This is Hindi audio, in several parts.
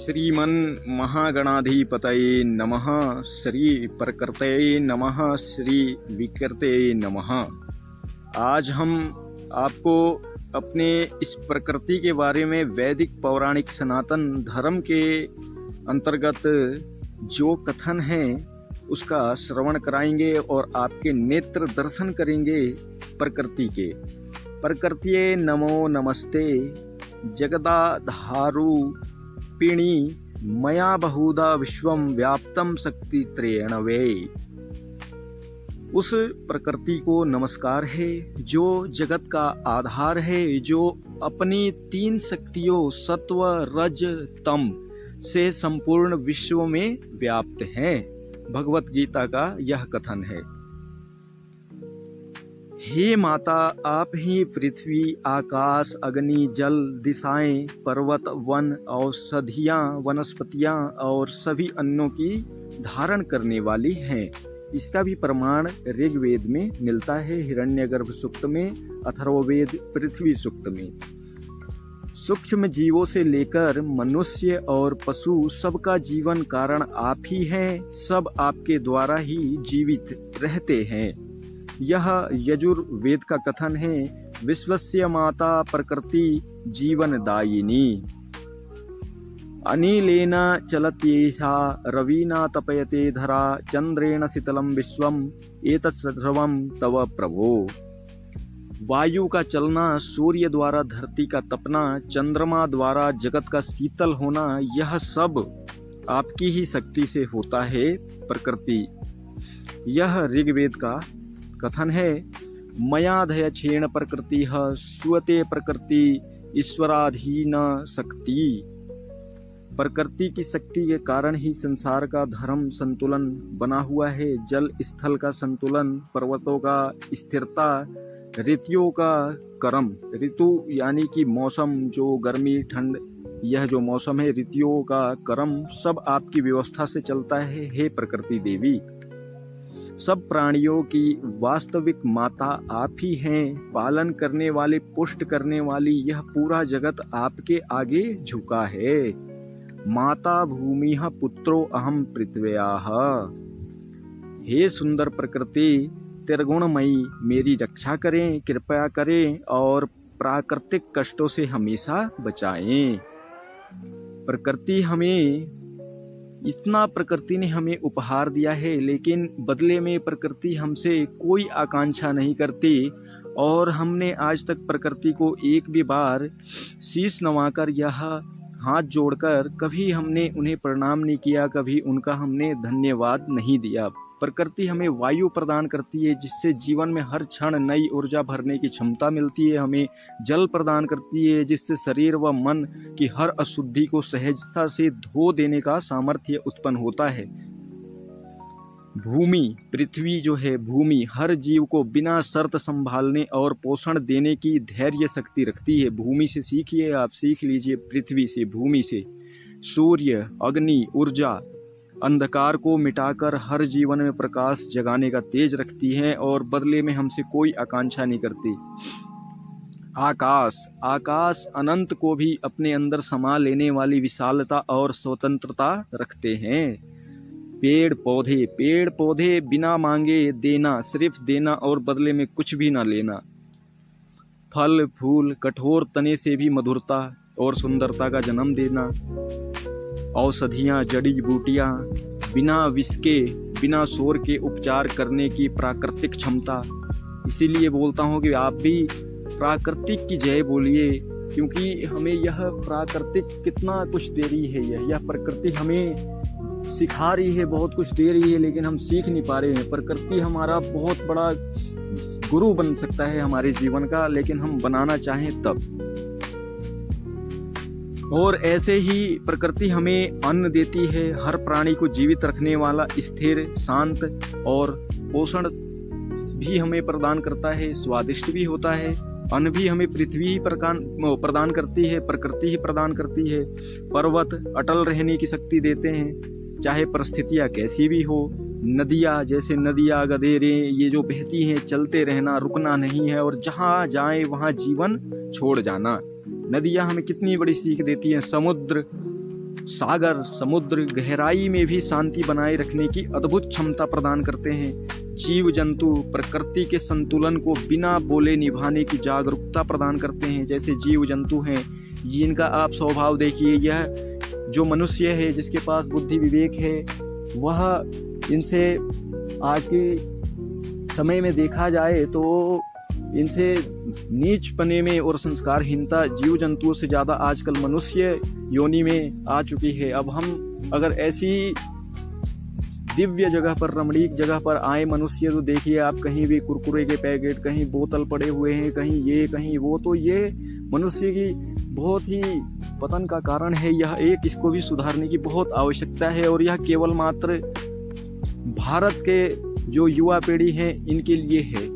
श्रीमन महागणाधिपतये नमः। श्री प्रकृतये नमः। श्री विकृतये नमः। आज हम आपको अपने इस प्रकृति के बारे में वैदिक पौराणिक सनातन धर्म के अंतर्गत जो कथन है उसका श्रवण कराएंगे और आपके नेत्र दर्शन करेंगे प्रकृति के। प्रकृतिये नमो नमस्ते जगदाधारु पिणी मया बहुधा विश्वम व्याप्तम शक्तित्रयेण वे। उस प्रकृति को नमस्कार है जो जगत का आधार है, जो अपनी तीन शक्तियों सत्व रज तम से संपूर्ण विश्व में व्याप्त है। भगवत गीता का यह कथन है। हे माता, आप ही पृथ्वी आकाश अग्नि जल दिशाएं पर्वत वन औषधियां वनस्पतियां और सभी अन्नों की धारण करने वाली हैं। इसका भी प्रमाण ऋग्वेद में मिलता है, हिरण्यगर्भ सूक्त में, अथर्ववेद पृथ्वी सूक्त में। सूक्ष्म जीवों से लेकर मनुष्य और पशु सबका जीवन कारण आप ही हैं। सब आपके द्वारा ही जीवित रहते हैं। यह यजुर्वेद का कथन है। विश्वस्य माता प्रकृति जीवनदायिनी अनिलेन चलत्येषा रवीना तपयते धरा चंद्रेण शीतलम विश्वम एतत् सर्वं तव प्रभो। वायु का चलना, सूर्य द्वारा धरती का तपना, चंद्रमा द्वारा जगत का शीतल होना, यह सब आपकी ही शक्ति से होता है। प्रकृति, यह ऋग्वेद का कथन है। मयाधयक्षेण प्रकृति सुवते प्रकृति ईश्वराधीन शक्ति। प्रकृति की शक्ति के कारण ही संसार का धर्म संतुलन बना हुआ है। जल स्थल का संतुलन, पर्वतों का स्थिरता, ऋतुओं का क्रम, ऋतु यानी कि मौसम, जो गर्मी ठंड, यह जो मौसम है, ऋतुओं का क्रम सब आपकी व्यवस्था से चलता है। हे प्रकृति देवी, सब प्राणियों की वास्तविक माता आप ही हैं। पालन करने वाली, पुष्ट करने वाली, यह पूरा जगत आपके आगे झुका है। माता भूमिः पुत्रो अहम पृथ्व्याः। हे सुंदर प्रकृति, त्रिगुणमयी मेरी रक्षा करें, कृपया करें और प्राकृतिक कष्टों से हमेशा बचाएं। प्रकृति हमें इतना, प्रकृति ने हमें उपहार दिया है, लेकिन बदले में प्रकृति हमसे कोई आकांक्षा नहीं करती और हमने आज तक प्रकृति को एक भी बार शीश नवाकर यह हाथ जोड़कर कभी हमने उन्हें प्रणाम नहीं किया, कभी उनका हमने धन्यवाद नहीं दिया। प्रकृति हमें वायु प्रदान करती है जिससे जीवन में हर क्षण नई ऊर्जा भरने की क्षमता मिलती है। हमें जल प्रदान करती है जिससे शरीर व मन की हर अशुद्धि को सहजता से धो देने का सामर्थ्य उत्पन्न होता है। भूमि, पृथ्वी जो है, भूमि हर जीव को बिना शर्त संभालने और पोषण देने की धैर्य शक्ति रखती है। भूमि से सीखिए, आप सीख लीजिए पृथ्वी से, भूमि से। सूर्य, अग्नि, ऊर्जा अंधकार को मिटाकर हर जीवन में प्रकाश जगाने का तेज रखती है और बदले में हमसे कोई आकांक्षा नहीं करती। आकाश, आकाश अनंत को भी अपने अंदर समा लेने वाली विशालता और स्वतंत्रता रखते हैं। पेड़ पौधे, पेड़ पौधे बिना मांगे देना, सिर्फ देना और बदले में कुछ भी ना लेना। फल फूल, कठोर तने से भी मधुरता और सुंदरता का जन्म देना। औषधियाँ, जड़ी बूटियाँ, बिना विष के, बिना शोर के उपचार करने की प्राकृतिक क्षमता। इसीलिए बोलता हूँ कि आप भी प्राकृतिक की जय बोलिए, क्योंकि हमें यह प्राकृतिक कितना कुछ दे रही है। यह प्रकृति हमें सिखा रही है, बहुत कुछ दे रही है, लेकिन हम सीख नहीं पा रहे हैं। प्रकृति हमारा बहुत बड़ा गुरु बन सकता है हमारे जीवन का, लेकिन हम बनाना चाहें तब। और ऐसे ही प्रकृति हमें अन्न देती है, हर प्राणी को जीवित रखने वाला, स्थिर, शांत और पोषण भी हमें प्रदान करता है, स्वादिष्ट भी होता है। अन्न भी हमें पृथ्वी ही प्रदान करती है, प्रकृति ही प्रदान करती है। पर्वत अटल रहने की शक्ति देते हैं, चाहे परिस्थितियाँ कैसी भी हो। नदियाँ, जैसे नदियाँ गधेरे, ये जो बहती हैं, चलते रहना, रुकना नहीं है और जहाँ जाए वहाँ जीवन छोड़ जाना। नदियाँ हमें कितनी बड़ी सीख देती हैं। समुद्र सागर, समुद्र, गहराई में भी शांति बनाए रखने की अद्भुत क्षमता प्रदान करते हैं। जीव जंतु प्रकृति के संतुलन को बिना बोले निभाने की जागरूकता प्रदान करते हैं। जैसे जीव जंतु हैं, जिनका आप स्वभाव देखिए, यह जो मनुष्य है जिसके पास बुद्धि विवेक है, वह इनसे आज के समय में देखा जाए तो इनसे नीचपने में और संस्कारहीनता जीव जंतुओं से ज़्यादा आजकल मनुष्य योनि में आ चुकी है। अब हम अगर ऐसी दिव्य जगह पर, रमणीक जगह पर आए मनुष्य, तो देखिए आप कहीं भी कुरकुरे के पैकेट, कहीं बोतल पड़े हुए हैं, कहीं ये कहीं वो, तो ये मनुष्य की बहुत ही पतन का कारण है। यह एक, इसको भी सुधारने की बहुत आवश्यकता है। और यह केवल मात्र भारत के जो युवा पीढ़ी है इनके लिए है।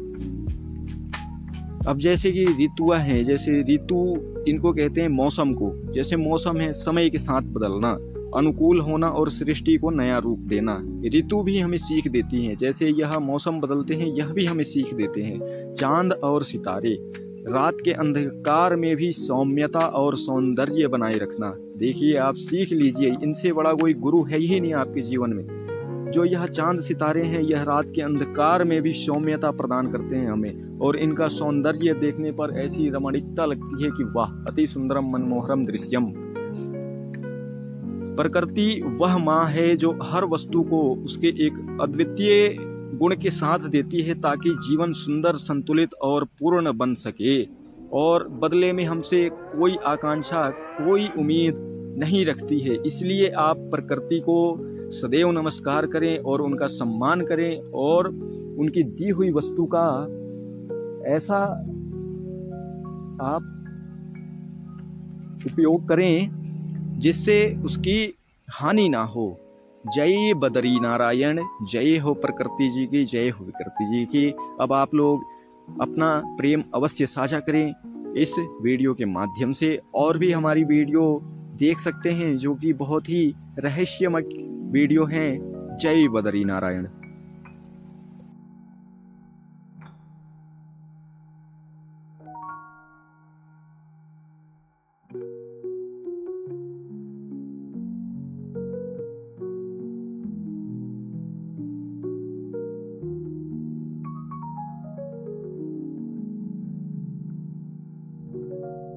अब जैसे कि ऋतुआं हैं, जैसे ऋतु इनको कहते हैं मौसम को। जैसे मौसम है समय के साथ बदलना, अनुकूल होना और सृष्टि को नया रूप देना। ऋतु भी हमें सीख देती हैं। जैसे यह मौसम बदलते हैं, यह भी हमें सीख देते हैं। चांद और सितारे, रात के अंधकार में भी सौम्यता और सौंदर्य बनाए रखना। देखिए आप सीख लीजिए, इनसे बड़ा कोई गुरु है ही नहीं आपके जीवन में। जो यह चांद सितारे हैं, यह रात के अंधकार में भी सौम्यता प्रदान करते हैं हमें, और इनका सौंदर्य देखने पर ऐसी रमणीकता लगती है कि वाह, अति सुंदरम मनमोहरम दृश्यम। प्रकृति वह माँ है जो हर वस्तु को उसके एक अद्वितीय गुण के साथ देती है, ताकि जीवन सुंदर, संतुलित और पूर्ण बन सके। और बदले में हमसे कोई आकांक्षा, कोई उम्मीद नहीं रखती है। इसलिए आप प्रकृति को सदैव नमस्कार करें और उनका सम्मान करें, और उनकी दी हुई वस्तु का ऐसा आप उपयोग करें जिससे उसकी हानि ना हो। जय बद्री नारायण, जय हो प्रकृति जी की, जय हो विकृति जी की। अब आप लोग अपना प्रेम अवश्य साझा करें इस वीडियो के माध्यम से, और भी हमारी वीडियो देख सकते हैं जो कि बहुत ही रहस्यमय वीडियो हैं। जय बद्री नारायण।